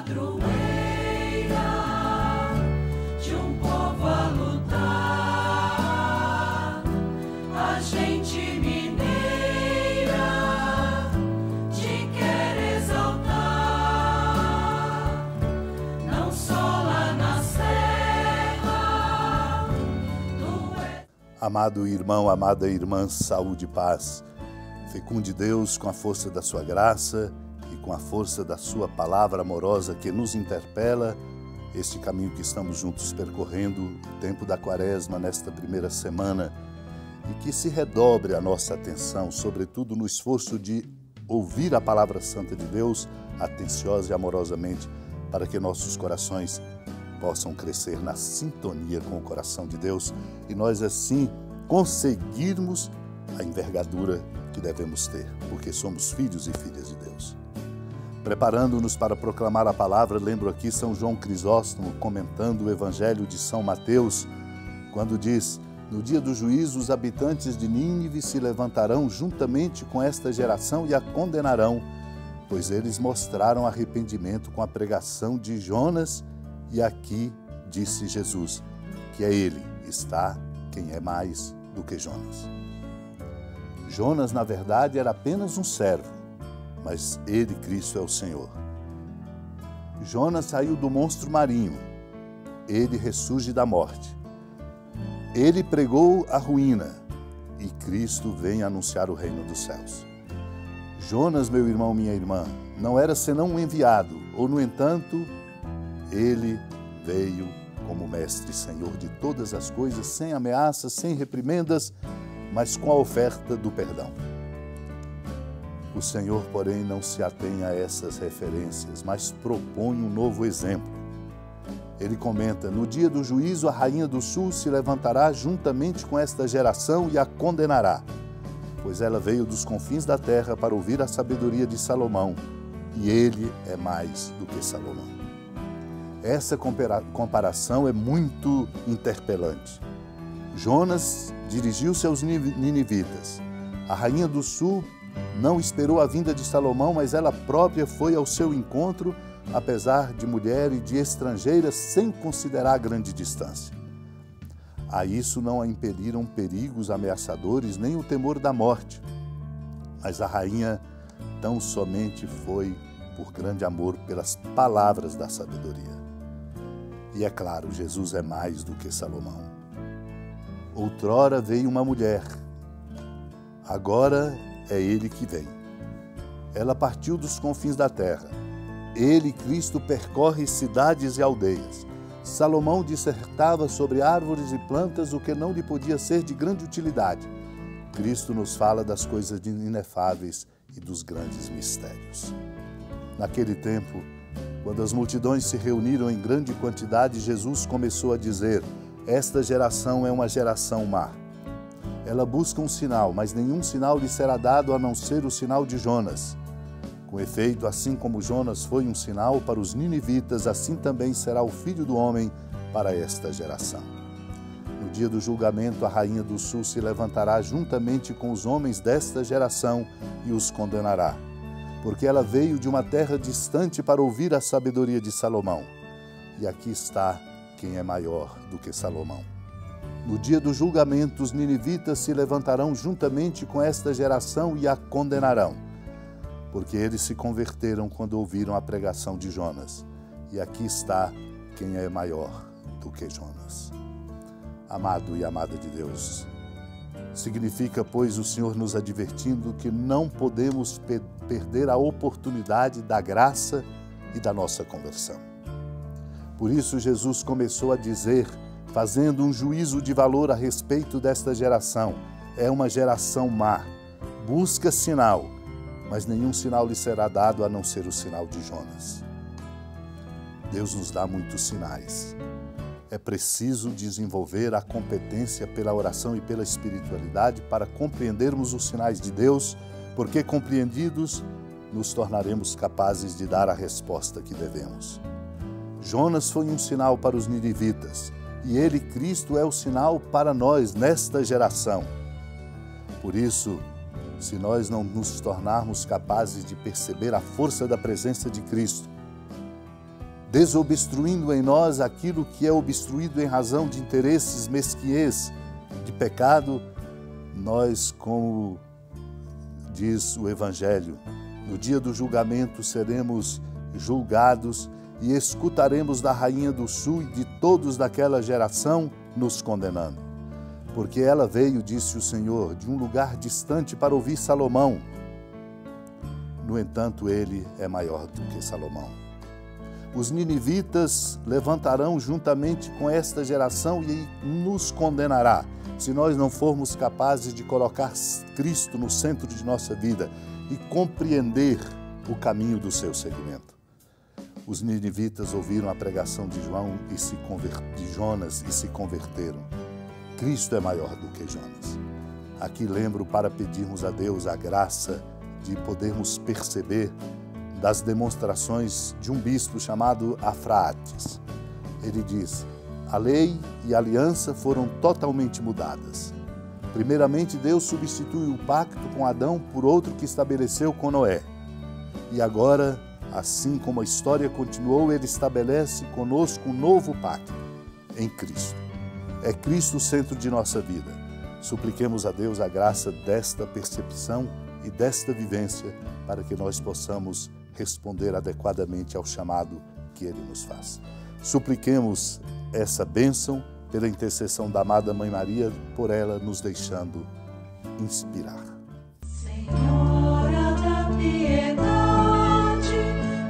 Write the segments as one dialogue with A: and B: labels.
A: padroeira de um povo a lutar, a gente mineira te quer exaltar, não só lá na serra.
B: Amado irmão, amada irmã, saúde e paz. Fecunde Deus com a força da sua graça e com a força da sua palavra amorosa que nos interpela, este caminho que estamos juntos percorrendo, o tempo da quaresma nesta primeira semana, e que se redobre a nossa atenção, sobretudo no esforço de ouvir a palavra santa de Deus atenciosa e amorosamente, para que nossos corações possam crescer na sintonia com o coração de Deus e nós assim conseguirmos a envergadura que devemos ter, porque somos filhos e filhas de Deus. Preparando-nos para proclamar a palavra, lembro aqui São João Crisóstomo comentando o Evangelho de São Mateus, quando diz: no dia do juízo os habitantes de Nínive se levantarão juntamente com esta geração e a condenarão, pois eles mostraram arrependimento com a pregação de Jonas, e aqui disse Jesus, que é ele, está quem é mais do que Jonas. Jonas, na verdade, era apenas um servo, mas ele, Cristo, é o Senhor. Jonas saiu do monstro marinho, ele ressurge da morte. Ele pregou a ruína e Cristo vem anunciar o reino dos céus. Jonas, meu irmão, minha irmã, não era senão um enviado, ou, no entanto, ele veio como mestre e Senhor de todas as coisas, sem ameaças, sem reprimendas, mas com a oferta do perdão. O Senhor, porém, não se atém a essas referências, mas propõe um novo exemplo. Ele comenta: no dia do juízo, a rainha do sul se levantará juntamente com esta geração e a condenará, pois ela veio dos confins da terra para ouvir a sabedoria de Salomão, e ele é mais do que Salomão. Essa comparação é muito interpelante. Jonas dirigiu-se aos ninivitas. A rainha do sul não esperou a vinda de Salomão, mas ela própria foi ao seu encontro, apesar de mulher e de estrangeira, sem considerar a grande distância. A isso não a impeliram perigos ameaçadores, nem o temor da morte. Mas a rainha tão somente foi por grande amor pelas palavras da sabedoria. E é claro, Jesus é mais do que Salomão. Outrora veio uma mulher, agora é ele que vem. Ela partiu dos confins da terra. Ele, Cristo, percorre cidades e aldeias. Salomão dissertava sobre árvores e plantas o que não lhe podia ser de grande utilidade. Cristo nos fala das coisas inefáveis e dos grandes mistérios. Naquele tempo, quando as multidões se reuniram em grande quantidade, Jesus começou a dizer: esta geração é uma geração má. Ela busca um sinal, mas nenhum sinal lhe será dado a não ser o sinal de Jonas. Com efeito, assim como Jonas foi um sinal para os ninivitas, assim também será o Filho do Homem para esta geração. No dia do julgamento, a rainha do sul se levantará juntamente com os homens desta geração e os condenará, porque ela veio de uma terra distante para ouvir a sabedoria de Salomão. E aqui está quem é maior do que Salomão. No dia do julgamento, os ninivitas se levantarão juntamente com esta geração e a condenarão, porque eles se converteram quando ouviram a pregação de Jonas. E aqui está quem é maior do que Jonas. Amado e amada de Deus, significa, pois, o Senhor nos advertindo que não podemos perder a oportunidade da graça e da nossa conversão. Por isso, Jesus começou a dizer, fazendo um juízo de valor a respeito desta geração: é uma geração má, busca sinal, mas nenhum sinal lhe será dado a não ser o sinal de Jonas. Deus nos dá muitos sinais. É preciso desenvolver a competência pela oração e pela espiritualidade para compreendermos os sinais de Deus, porque compreendidos, nos tornaremos capazes de dar a resposta que devemos. Jonas foi um sinal para os ninivitas, e ele, Cristo, é o sinal para nós nesta geração. Por isso, se nós não nos tornarmos capazes de perceber a força da presença de Cristo, desobstruindo em nós aquilo que é obstruído em razão de interesses, mesquinhez, de pecado, nós, como diz o Evangelho, no dia do julgamento seremos julgados e escutaremos da Rainha do Sul e de todos daquela geração nos condenando. Porque ela veio, disse o Senhor, de um lugar distante para ouvir Salomão. No entanto, ele é maior do que Salomão. Os ninivitas levantarão juntamente com esta geração e nos condenará, se nós não formos capazes de colocar Cristo no centro de nossa vida e compreender o caminho do seu seguimento. Os ninivitas ouviram a pregação de Jonas e se converteram. Cristo é maior do que Jonas. Aqui lembro para pedirmos a Deus a graça de podermos perceber das demonstrações de um bispo chamado Afraates. Ele diz: a lei e a aliança foram totalmente mudadas. Primeiramente, Deus substituiu o pacto com Adão por outro que estabeleceu com Noé. E agora, assim como a história continuou, ele estabelece conosco um novo pacto em Cristo. É Cristo o centro de nossa vida. Supliquemos a Deus a graça desta percepção e desta vivência para que nós possamos responder adequadamente ao chamado que Ele nos faz. Supliquemos essa bênção pela intercessão da amada Mãe Maria, por ela nos deixando inspirar.
A: Senhora da piedade,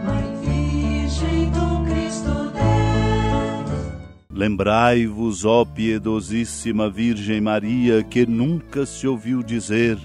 A: Mãe Virgem do Cristo Deus.
C: Lembrai-vos, ó piedosíssima Virgem Maria, que nunca se ouviu dizer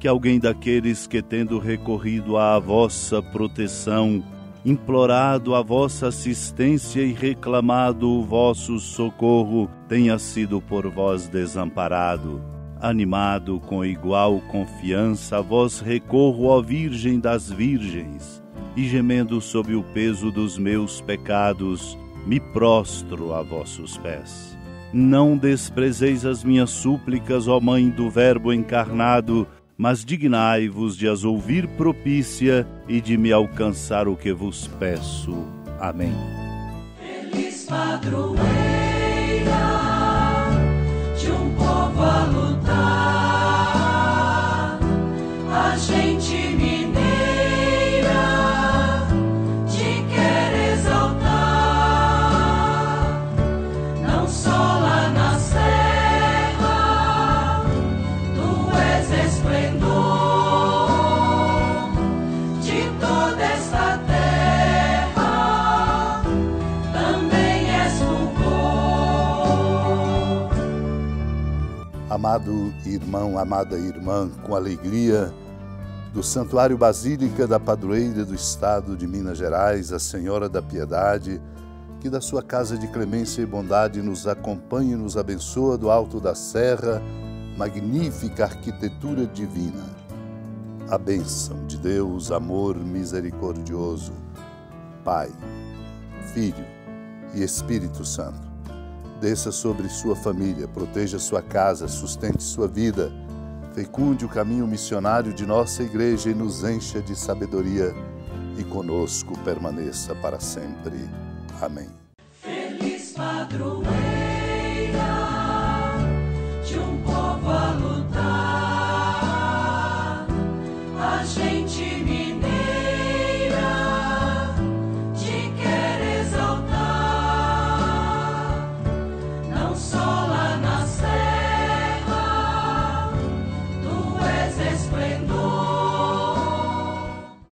C: que alguém daqueles que, tendo recorrido à vossa proteção, implorado a vossa assistência e reclamado o vosso socorro, tenha sido por vós desamparado. Animado com igual confiança, a vós recorro, ó Virgem das Virgens, e gemendo sob o peso dos meus pecados, me prostro a vossos pés. Não desprezeis as minhas súplicas, ó Mãe do Verbo encarnado, mas dignai-vos de as ouvir propícia e de me alcançar o que vos peço. Amém.
A: Feliz padroeira de um povo a lutar, a gente mineira te quer exaltar, não só lá na serra, tu és esplendor de toda esta terra, também és fulgor.
B: Amado irmão, amada irmã, com alegria do Santuário Basílica da Padroeira do Estado de Minas Gerais, a Senhora da Piedade, que da sua casa de clemência e bondade nos acompanhe e nos abençoa do alto da serra, magnífica arquitetura divina. A bênção de Deus, amor misericordioso, Pai, Filho e Espírito Santo, desça sobre sua família, proteja sua casa, sustente sua vida, fecunde o caminho missionário de nossa igreja e nos encha de sabedoria e conosco permaneça para sempre. Amém.
A: Feliz padroeira